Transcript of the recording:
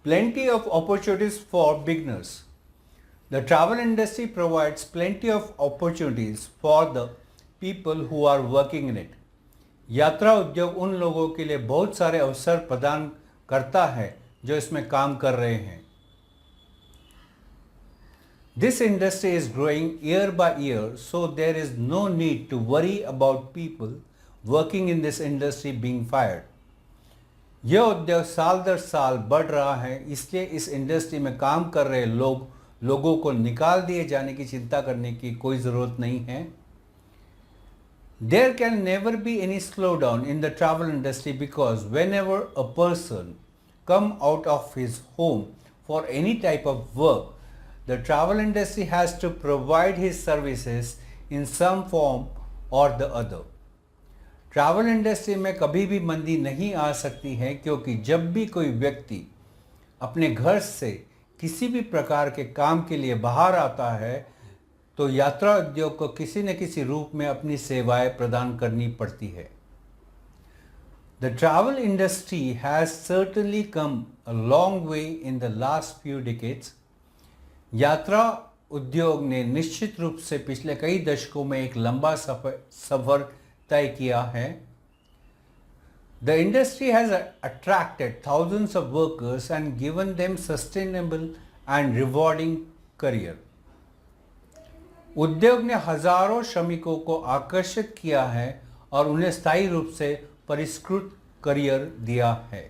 Plenty of opportunities for beginners. The travel industry provides plenty of opportunities for the people who are working in it. यात्रा उद्योग उन लोगों के लिए बहुत सारे अवसर प्रदान करता है जो इसमें काम कर रहे हैं. This industry is growing year by year, so there is no need to worry about people working in this industry being fired. यह उद्योग साल दर साल बढ़ रहा है, इसलिए इस इंडस्ट्री में काम कर रहे लोगों को निकाल दिए जाने की चिंता करने की कोई ज़रूरत नहीं है. There can never be any slowdown in the travel industry because whenever a person come out of his home for any type of work, the travel industry has to provide his services in some form or the other. Travel industry में कभी भी मंदी नहीं आ सकती है क्योंकि जब भी कोई व्यक्ति अपने घर से किसी भी प्रकार के काम के लिए बाहर आता है तो यात्रा उद्योग को किसी न किसी रूप में अपनी सेवाएं प्रदान करनी पड़ती है. The travel industry has certainly come a long way in the last few decades. यात्रा उद्योग ने निश्चित रूप से पिछले कई दशकों में एक लंबा सफर तय किया है. The industry has attracted thousands of workers and given them sustainable and rewarding career. उद्योग ने हजारों श्रमिकों को आकर्षित किया है और उन्हें स्थायी रूप से परिष्कृत करियर दिया है.